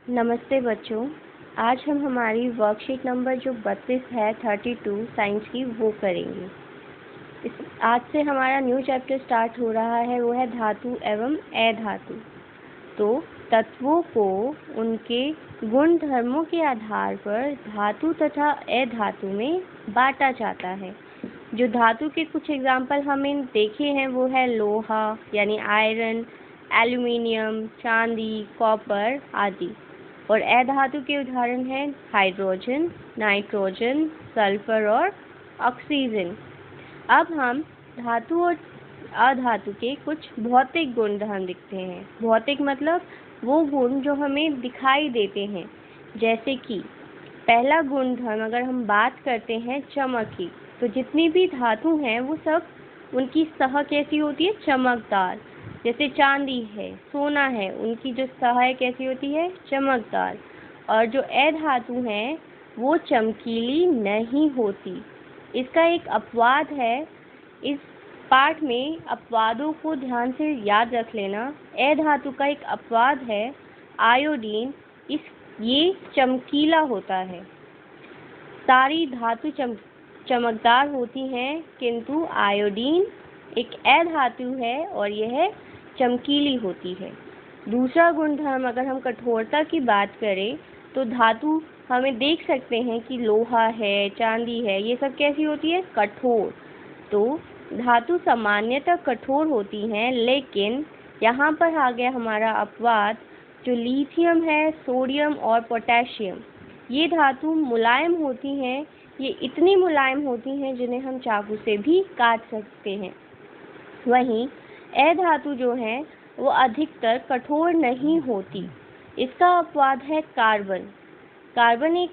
नमस्ते बच्चों। आज हम हमारी वर्कशीट नंबर जो 32 है 32 साइंस की वो करेंगे। आज से हमारा न्यू चैप्टर स्टार्ट हो रहा है, वो है धातु एवं अधातु। तो तत्वों को उनके गुण धर्मों के आधार पर धातु तथा अधातु में बांटा जाता है। जो धातु के कुछ एग्जाम्पल हमें देखे हैं वो है लोहा यानी आयरन, एल्यूमिनियम, चांदी, कॉपर आदि। और अधातु के उदाहरण हैं हाइड्रोजन, नाइट्रोजन, सल्फर और ऑक्सीजन। अब हम धातु और अधातु के कुछ भौतिक गुणधर्म दिखते हैं। भौतिक मतलब वो गुण जो हमें दिखाई देते हैं। जैसे कि पहला गुणधर्म अगर हम बात करते हैं चमक की, तो जितनी भी धातु हैं वो सब उनकी सतह कैसी होती है, चमकदार। जैसे चांदी है, सोना है, उनकी जो सतह कैसी होती है, चमकदार। और जो अधातु हैं वो चमकीली नहीं होती। इसका एक अपवाद है। इस पाठ में अपवादों को ध्यान से याद रख लेना। अधातु का एक अपवाद है आयोडीन। ये चमकीला होता है। सारी धातु चमकदार होती हैं, किंतु आयोडीन एक अधातु है और यह चमकीली होती है। दूसरा गुणधर्म अगर हम कठोरता की बात करें तो धातु हमें देख सकते हैं कि लोहा है, चांदी है, ये सब कैसी होती है, कठोर। तो धातु सामान्यतः कठोर होती हैं, लेकिन यहाँ पर आ गया हमारा अपवाद। जो लिथियम है, सोडियम और पोटेशियम, ये धातु मुलायम होती हैं। ये इतनी मुलायम होती हैं जिन्हें हम चाकू से भी काट सकते हैं। वहीं अधातु जो है वो अधिकतर कठोर नहीं होती। इसका अपवाद है कार्बन। कार्बन एक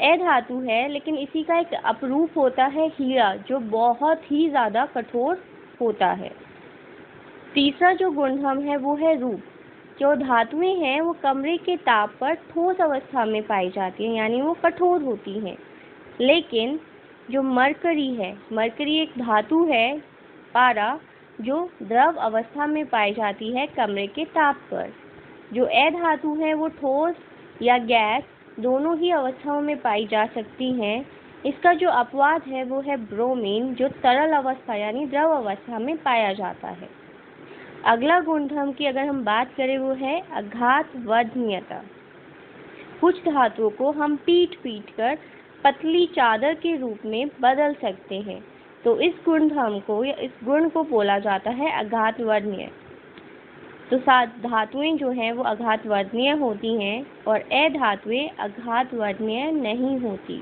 अधातु है, लेकिन इसी का एक अपरूप होता है हीरा, जो बहुत ही ज़्यादा कठोर होता है। तीसरा जो गुणधर्म है वो है रूप। जो धातुएं हैं वो कमरे के ताप पर ठोस अवस्था में पाई जाती हैं, यानी वो कठोर होती हैं। लेकिन जो मरकरी है, मरकरी एक धातु है, पारा, जो द्रव अवस्था में पाई जाती है कमरे के ताप पर। जो अधातु है वो ठोस या गैस दोनों ही अवस्थाओं में पाई जा सकती हैं। इसका जो अपवाद है वो है ब्रोमीन, जो तरल अवस्था यानी द्रव अवस्था में पाया जाता है। अगला गुणधर्म की अगर हम बात करें वो है आघातवर्धनीयता। कुछ धातुओं को हम पीट कर पतली चादर के रूप में बदल सकते हैं, तो इस गुणधर्म को या इस गुण को बोला जाता है आघातवर्धनीय। तो धातुएं जो हैं वो आघातवर्धनीय होती हैं और अधातुएं आघातवर्धनीय नहीं होती।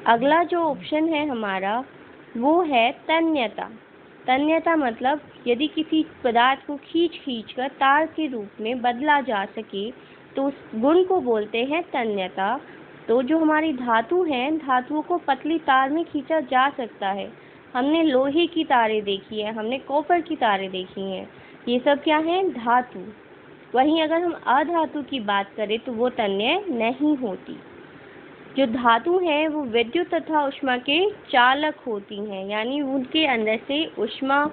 अगला जो ऑप्शन है हमारा वो है तन्यता। तन्यता मतलब यदि किसी पदार्थ को खींच कर तार के रूप में बदला जा सके तो उस गुण को बोलते हैं तन्यता। तो जो हमारी धातु हैं, धातुओं को पतली तार में खींचा जा सकता है। हमने लोहे की तारें देखी है, हमने कॉपर की तारें देखी हैं, ये सब क्या है, धातु। वहीं अगर हम अधातु की बात करें तो वो तन्य नहीं होती। जो धातु हैं वो विद्युत तथा ऊष्मा के चालक होती हैं, यानी उनके अंदर से ऊष्मा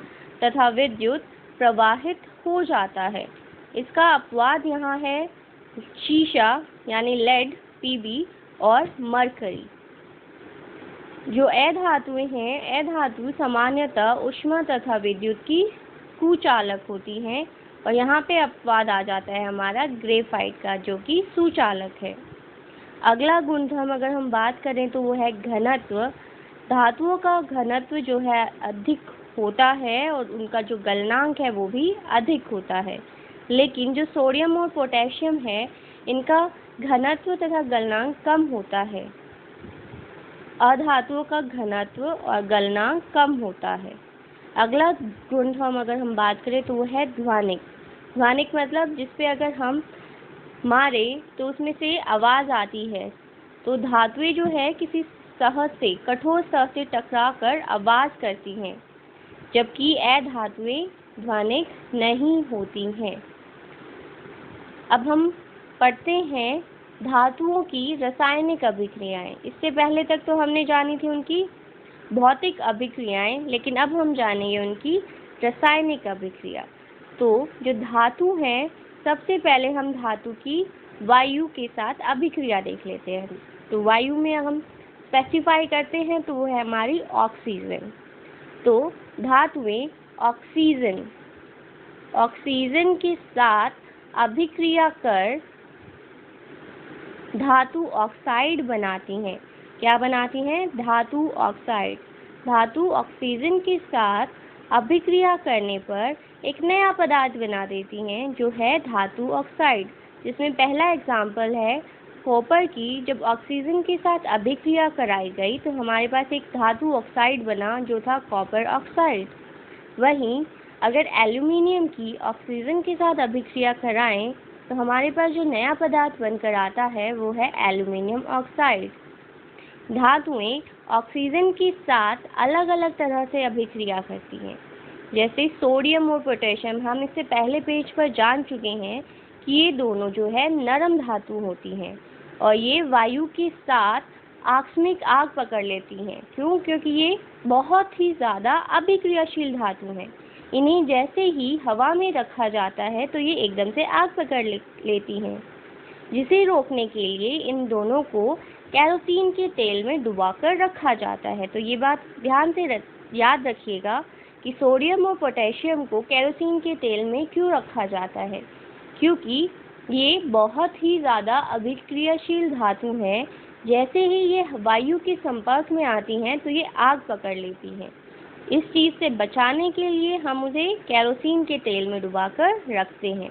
तथा विद्युत प्रवाहित हो जाता है। इसका अपवाद यहाँ है शीशा यानी लेड, पीबी और मरकरी। जो अधातुएं हैं, अधातु सामान्यतः ऊष्मा तथा विद्युत की कुचालक होती हैं। और यहाँ पे अपवाद आ जाता है हमारा ग्रेफाइट का, जो कि सुचालक है। अगला गुणधर्म अगर हम बात करें तो वो है घनत्व। धातुओं का घनत्व जो है अधिक होता है और उनका जो गलनांक है वो भी अधिक होता है। लेकिन जो सोडियम और पोटेशियम है, इनका घनत्व तथा गलनांक कम होता है। अधातुओं का घनत्व और गलनांक कम होता है। अगला गुणधर्म अगर हम बात करें तो वो है ध्वनिक। ध्वनिक मतलब जिसपे अगर हम मारे तो उसमें से आवाज़ आती है। तो धातुएं जो है किसी सतह से, कठोर सतह से टकरा कर आवाज़ करती हैं, जबकि अधातुएं ध्वनिक नहीं होती हैं। अब हम पढ़ते हैं धातुओं की रासायनिक अभिक्रियाएं। इससे पहले तक तो हमने जानी थी उनकी भौतिक अभिक्रियाएं, लेकिन अब हम जानेंगे उनकी रासायनिक अभिक्रिया। तो जो धातु हैं सबसे पहले हम धातु की वायु के साथ अभिक्रिया देख लेते हैं। तो वायु में हम स्पेसिफाई करते हैं तो वो है हमारी ऑक्सीजन। तो धातुएं ऑक्सीजन के साथ अभिक्रिया कर धातु ऑक्साइड बनाती हैं। क्या बनाती हैं? धातु ऑक्साइड। धातु ऑक्सीजन के साथ अभिक्रिया करने पर एक नया पदार्थ बना देती हैं जो है धातु ऑक्साइड, जिसमें पहला एग्जाम्पल है कॉपर की। जब ऑक्सीजन के साथ अभिक्रिया कराई गई तो हमारे पास एक धातु ऑक्साइड बना जो था कॉपर ऑक्साइड। वहीं अगर एल्यूमिनियम की ऑक्सीजन के साथ अभिक्रिया कराएं तो हमारे पास जो नया पदार्थ बनकर आता है वो है एल्यूमिनियम ऑक्साइड। धातुएं ऑक्सीजन के साथ अलग अलग तरह से अभिक्रिया करती हैं, जैसे सोडियम और पोटेशियम। हम इससे पहले पेज पर जान चुके हैं कि ये दोनों जो है नरम धातु होती हैं और ये वायु के साथ आकस्मिक आग पकड़ लेती हैं। क्यों? क्योंकि ये बहुत ही ज़्यादा अभिक्रियाशील धातु हैं। इन्हें जैसे ही हवा में रखा जाता है तो ये एकदम से आग पकड़ लेती हैं, जिसे रोकने के लिए इन दोनों को केरोसिन के तेल में डुबाकर रखा जाता है। तो ये बात ध्यान से याद रखिएगा कि सोडियम और पोटेशियम को केरोसिन के तेल में क्यों रखा जाता है, क्योंकि ये बहुत ही ज़्यादा अभिक्रियाशील धातु हैं। जैसे ही ये वायु के संपर्क में आती हैं तो ये आग पकड़ लेती हैं। इस चीज़ से बचाने के लिए हम उसे केरोसिन के तेल में डुबाकर रखते हैं।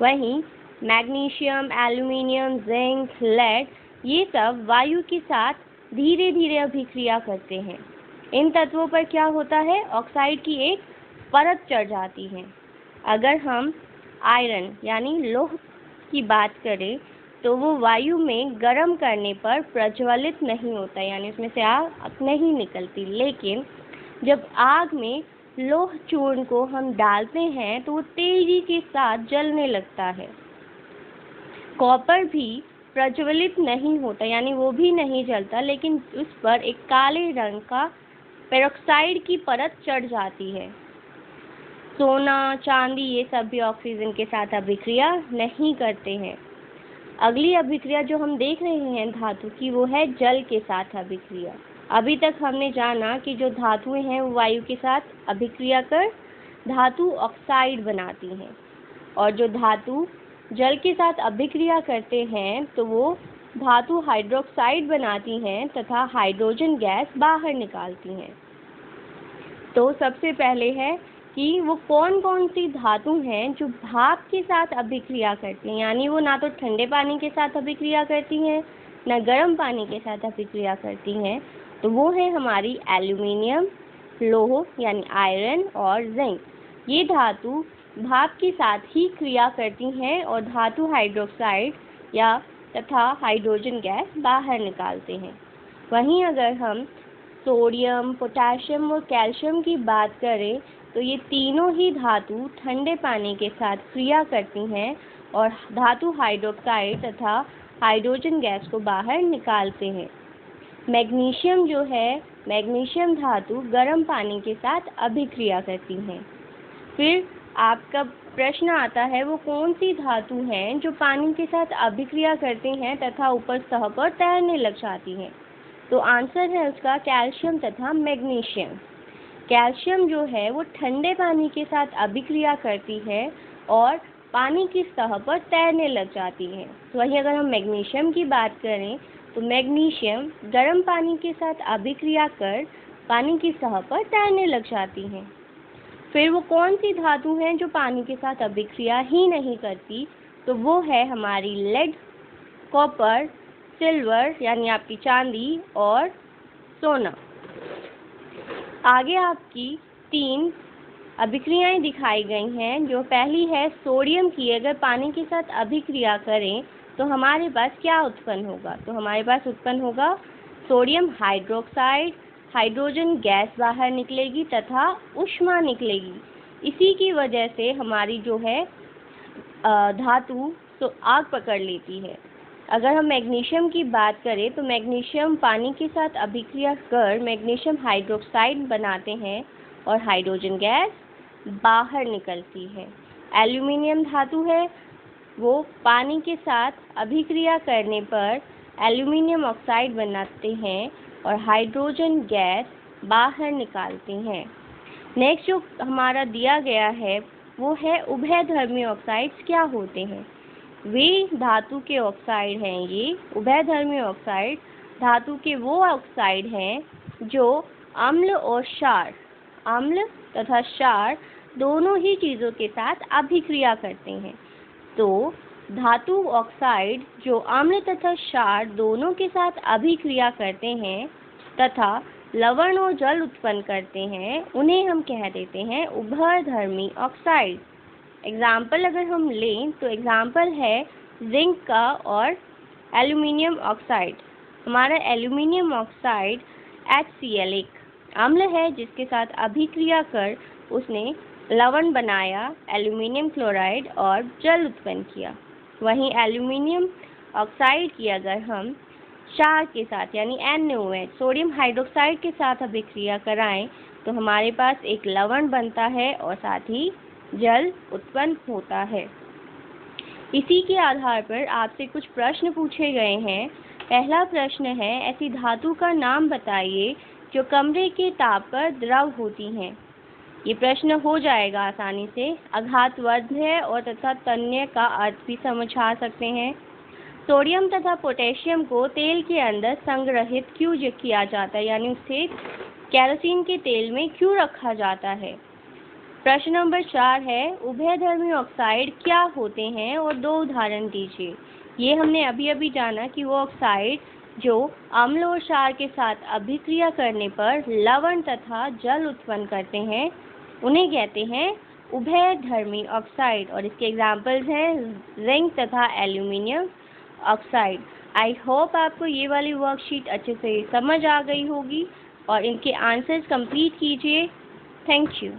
वहीं मैग्नीशियम, एल्यूमिनियम, जिंक, लेड ये सब वायु के साथ धीरे धीरे अभिक्रिया करते हैं। इन तत्वों पर क्या होता है? ऑक्साइड की एक परत चढ़ जाती है। अगर हम आयरन यानी लौह की बात करें तो वो वायु में गर्म करने पर प्रज्वलित नहीं होता, यानी उसमें से आग नहीं निकलती। लेकिन जब आग में लौह चूर्ण को हम डालते हैं तो वो तेजी के साथ जलने लगता है। कॉपर भी प्रज्वलित नहीं होता, यानी वो भी नहीं जलता, लेकिन उस पर एक काले रंग का पेरोक्साइड की परत चढ़ जाती है। सोना, चांदी ये सब भी ऑक्सीजन के साथ अभिक्रिया नहीं करते हैं। अगली अभिक्रिया जो हम देख रहे हैं धातु की वो है जल के साथ अभिक्रिया। अभी तक हमने जाना कि जो धातुएं हैं वो वायु के साथ अभिक्रिया कर धातु ऑक्साइड बनाती हैं, और जो धातु जल के साथ अभिक्रिया करते हैं तो वो धातु हाइड्रोक्साइड बनाती हैं तथा हाइड्रोजन गैस बाहर निकालती हैं। तो सबसे पहले है कि वो कौन कौन सी धातु हैं जो भाप के साथ अभिक्रिया करती हैं, यानी वो ना तो ठंडे पानी के साथ अभिक्रिया करती हैं ना गर्म पानी के साथ अभिक्रिया करती हैं। तो वो है हमारी एल्यूमिनियम, लोह यानी आयरन और जिंक। ये धातु भाप के साथ ही क्रिया करती हैं और धातु हाइड्रोक्साइड या तथा हाइड्रोजन गैस बाहर निकालते हैं। वहीं अगर हम सोडियम, पोटेशियम और कैल्शियम की बात करें तो ये तीनों ही धातु ठंडे पानी के साथ क्रिया करती हैं और धातु हाइड्रोक्साइड तथा हाइड्रोजन गैस को बाहर निकालते हैं। मैग्नीशियम जो है, मैग्नीशियम धातु गर्म पानी के साथ अभिक्रिया करती हैं। फिर आपका प्रश्न आता है वो कौन सी धातु हैं जो पानी के साथ अभिक्रिया करती हैं तथा ऊपर सतह पर तैरने लग जाती हैं। तो आंसर है उसका कैल्शियम तथा मैग्नीशियम। कैल्शियम जो है वो ठंडे पानी के साथ अभिक्रिया करती है और पानी की सतह पर तैरने लग जाती है। तो वहीं अगर हम मैग्नीशियम की बात करें तो मैग्नीशियम गर्म पानी के साथ अभिक्रिया कर पानी की सतह पर तैरने लग जाती हैं। फिर वो कौन सी धातु हैं जो पानी के साथ अभिक्रिया ही नहीं करती? तो वो है हमारी लेड, कॉपर, सिल्वर यानी आपकी चांदी और सोना। आगे आपकी 3 अभिक्रियाएं दिखाई गई हैं। जो पहली है सोडियम की, अगर पानी के साथ अभिक्रिया करें तो हमारे पास क्या उत्पन्न होगा? तो हमारे पास उत्पन्न होगा सोडियम हाइड्रोक्साइड, हाइड्रोजन गैस बाहर निकलेगी तथा ऊष्मा निकलेगी। इसी की वजह से हमारी जो है धातु तो आग पकड़ लेती है। अगर हम मैग्नीशियम की बात करें तो मैग्नीशियम पानी के साथ अभिक्रिया कर मैग्नीशियम हाइड्रोक्साइड बनाते हैं और हाइड्रोजन गैस बाहर निकलती है। एल्यूमिनियम धातु है, वो पानी के साथ अभिक्रिया करने पर एल्यूमिनियम ऑक्साइड बनाते हैं और हाइड्रोजन गैस बाहर निकालते हैं। नेक्स्ट जो हमारा दिया गया है वो है उभयधर्मी ऑक्साइड्स क्या होते हैं। वे धातु के ऑक्साइड हैं। ये उभयधर्मी ऑक्साइड धातु के वो ऑक्साइड हैं जो अम्ल और क्षार, अम्ल तथा क्षार दोनों ही चीज़ों के साथ अभिक्रिया करते हैं। तो धातु ऑक्साइड जो अम्ल तथा क्षार दोनों के साथ अभिक्रिया करते हैं तथा लवण और जल उत्पन्न करते हैं, उन्हें हम कह देते हैं उभयधर्मी ऑक्साइड। एग्जाम्पल अगर हम लें तो एग्जाम्पल है जिंक का और एल्यूमिनियम ऑक्साइड। हमारा एल्यूमिनियम ऑक्साइड HCl एक अम्ल है जिसके साथ अभिक्रिया कर उसने लवण बनाया एल्यूमिनियम क्लोराइड और जल उत्पन्न किया। वहीं एल्यूमिनियम ऑक्साइड की अगर हम क्षार के साथ यानी NaOH सोडियम हाइड्रोक्साइड के साथ अभिक्रिया कराएं तो हमारे पास एक लवण बनता है और साथ ही जल उत्पन्न होता है। इसी के आधार पर आपसे कुछ प्रश्न पूछे गए हैं। पहला प्रश्न है ऐसी धातु का नाम बताइए जो कमरे के ताप पर द्रव होती हैं। ये प्रश्न हो जाएगा आसानी से। आघातवर्ध्य और तथा तन्य का अर्थ भी समझा सकते हैं। सोडियम तथा पोटेशियम को तेल के अंदर संग्रहित क्यों किया जाता है, यानी उसे केरोसिन के तेल में क्यों रखा जाता है। प्रश्न नंबर 4 है उभयधर्मी ऑक्साइड क्या होते हैं और 2 उदाहरण दीजिए। ये हमने अभी जाना कि वो ऑक्साइड जो अम्ल और क्षार के साथ अभिक्रिया करने पर लवण तथा जल उत्पन्न करते हैं उन्हें कहते हैं उभयधर्मी ऑक्साइड और इसके एग्जाम्पल्स हैं जिंक तथा एल्यूमिनियम ऑक्साइड। आई होप आपको ये वाली वर्कशीट अच्छे से समझ आ गई होगी और इनके आंसर्स कंप्लीट कीजिए। Thank you.